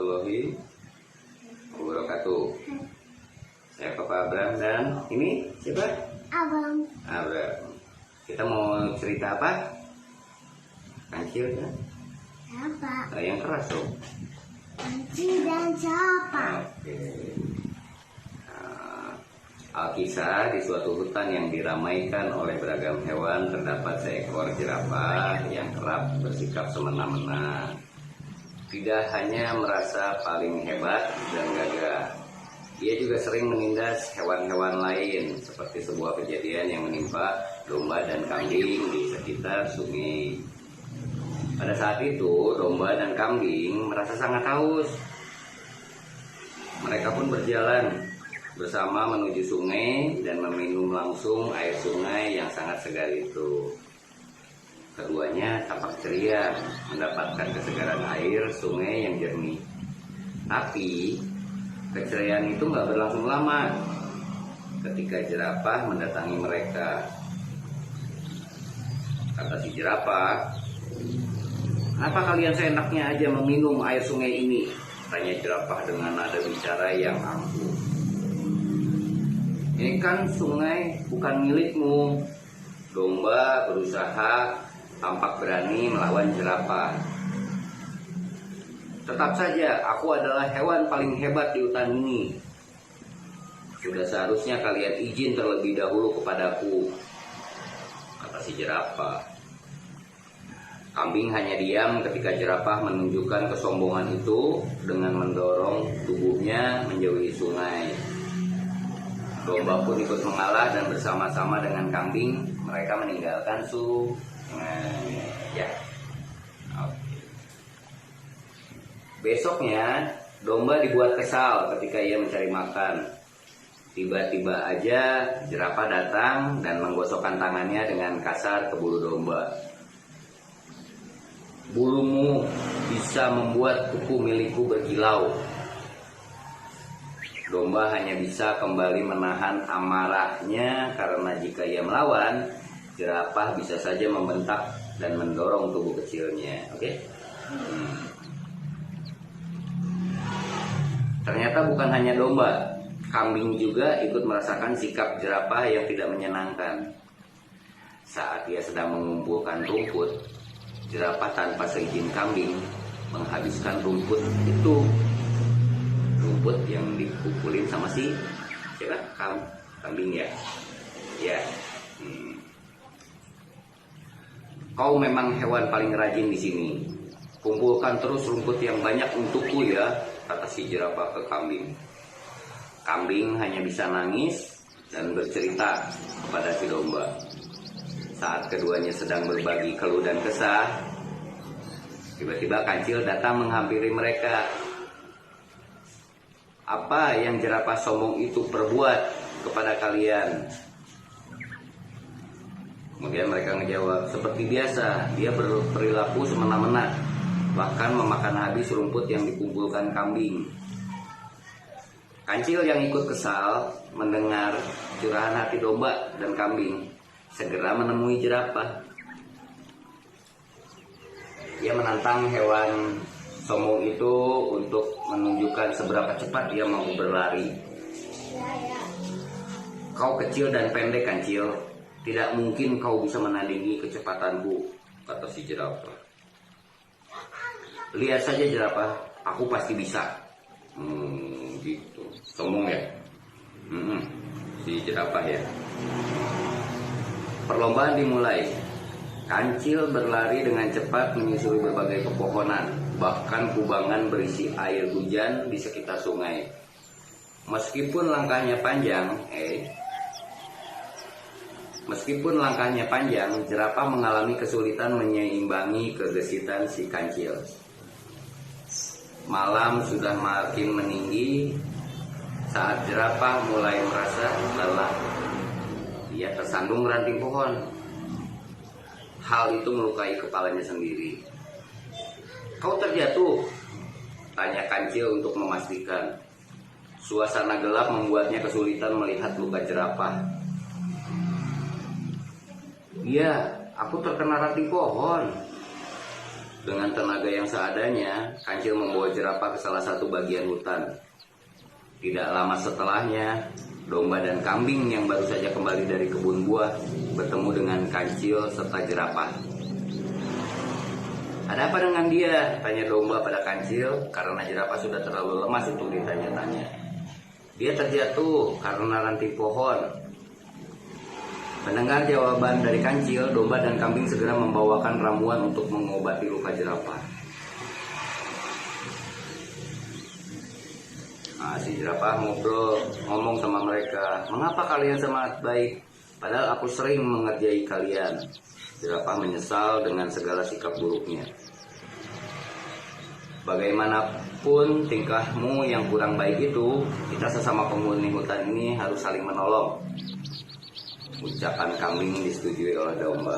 warahmatullahi wabarakatuh. Saya Papa Abraham dan ini siapa? Abang. Abraham. Kita mau cerita apa? Kancil kan? Apa? Yang keras dong. Kancil dan siapa? Oke. Alkisah, di suatu hutan yang diramaikan oleh beragam hewan terdapat seekor jerapah yang kerap bersikap semena-mena. Tidak hanya merasa paling hebat dan gagah, ia juga sering menindas hewan-hewan lain, seperti sebuah kejadian yang menimpa domba dan kambing di sekitar sungai. Pada saat itu, domba dan kambing merasa sangat haus. Mereka pun berjalan bersama menuju sungai dan meminum langsung air sungai yang sangat segar itu. Keduanya tampak ceria mendapatkan kesegaran air sungai yang jernih. Tapi keceriaan itu nggak berlangsung lama ketika jerapah mendatangi mereka. Kata si jerapah, "Kenapa kalian seenaknya aja meminum air sungai ini?" Tanya jerapah dengan nada bicara yang angkuh. "Ini kan sungai bukan milikmu." Domba berusaha tampak berani melawan jerapah. "Tetap saja, aku adalah hewan paling hebat di hutan ini. Sudah seharusnya kalian izin terlebih dahulu kepadaku," kata si jerapah. Kambing hanya diam ketika jerapah menunjukkan kesombongan itu dengan mendorong tubuhnya menjauhi sungai. Domba pun ikut mengalah dan bersama-sama dengan kambing mereka meninggalkan sungai. Besoknya domba dibuat kesal ketika ia mencari makan. Tiba-tiba aja jerapah datang dan menggosokkan tangannya dengan kasar ke bulu domba. "Bulumu bisa membuat kuku milikku berkilau." Domba hanya bisa kembali menahan amarahnya karena jika ia melawan, jerapah bisa saja membentak dan mendorong tubuh kecilnya. Oke? Ternyata bukan hanya domba, kambing juga ikut merasakan sikap jerapah yang tidak menyenangkan. Saat ia sedang mengumpulkan rumput, jerapah tanpa seizin kambing menghabiskan rumput itu. Rumput yang dikumpulin sama si siapa? Kambing ya. Ya. "Kau memang hewan paling rajin di sini. Kumpulkan terus rumput yang banyak untukku ya," kata si jerapah ke kambing. Kambing hanya bisa nangis dan bercerita kepada si domba. Saat keduanya sedang berbagi keluh dan kesah, tiba-tiba kancil datang menghampiri mereka. "Apa yang jerapah sombong itu perbuat kepada kalian?" Kemudian mereka menjawab, "Seperti biasa, dia berperilaku semena-mena, bahkan memakan habis rumput yang dikumpulkan kambing." Kancil yang ikut kesal mendengar curahan hati domba dan kambing segera menemui jerapah. Ia menantang hewan sombong itu untuk menunjukkan seberapa cepat dia mau berlari. "Kau kecil dan pendek, Kancil. Tidak mungkin kau bisa menandingi kecepatanku," kata si jerapah. "Lihat saja jerapah, aku pasti bisa." Gitu. Sombong ya? Si jerapah ya. Perlombaan dimulai. Kancil berlari dengan cepat menyusuri berbagai pepohonan, bahkan kubangan berisi air hujan di sekitar sungai. Meskipun langkahnya panjang, jerapah mengalami kesulitan menyeimbangi kegesitan si Kancil. Malam sudah makin meninggi saat jerapah mulai merasa lelah. Ia tersandung ranting pohon. Hal itu melukai kepalanya sendiri. "Kau terjatuh?" tanya Kancil untuk memastikan. Suasana gelap membuatnya kesulitan melihat luka jerapah. "Iya, aku terkena ranting pohon." Dengan tenaga yang seadanya, kancil membawa jerapah ke salah satu bagian hutan. Tidak lama setelahnya, domba dan kambing yang baru saja kembali dari kebun buah bertemu dengan kancil serta jerapah. "Ada apa dengan dia?" tanya domba pada kancil, karena jerapah sudah terlalu lemas untuk ditanya-tanya. "Dia terjatuh karena ranting pohon." Mendengar jawaban dari kancil, domba dan kambing segera membawakan ramuan untuk mengobati luka jerapah. Nah, si jerapah ngomong sama mereka, "Mengapa kalian semangat baik? Padahal aku sering mengerjai kalian." Jerapah menyesal dengan segala sikap buruknya. "Bagaimanapun tingkahmu yang kurang baik itu, kita sesama penghuni hutan ini harus saling menolong." Ucapan kambing disetujui oleh domba.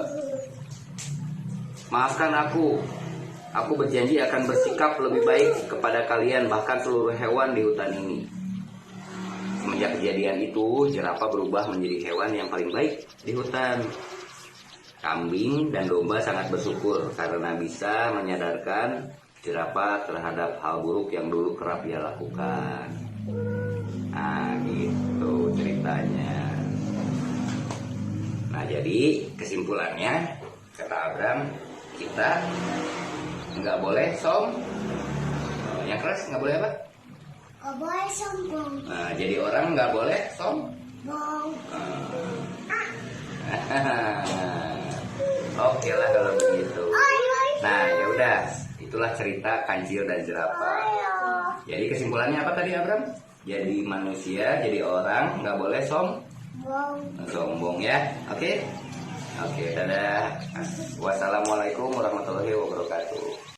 "Maafkan aku. Aku berjanji akan bersikap lebih baik kepada kalian, bahkan seluruh hewan di hutan ini." Semenjak kejadian itu, jerapah berubah menjadi hewan yang paling baik di hutan. Kambing dan domba sangat bersyukur karena bisa menyadarkan jerapah terhadap hal buruk yang dulu kerap ia lakukan. Nah, gitu ceritanya. Nah, jadi kesimpulannya, kata Abram, kita nggak boleh yang keras nggak boleh apa? Gak boleh sombong. Nah, jadi orang nggak boleh Bong. Oke lah kalau begitu. Ayo. Nah, ya udah, itulah cerita kancil dan jerapah. Ayo. Jadi kesimpulannya apa tadi, Abram? Jadi manusia, jadi orang nggak boleh sombong ya. Oke, dadah. Wassalamualaikum warahmatullahi wabarakatuh.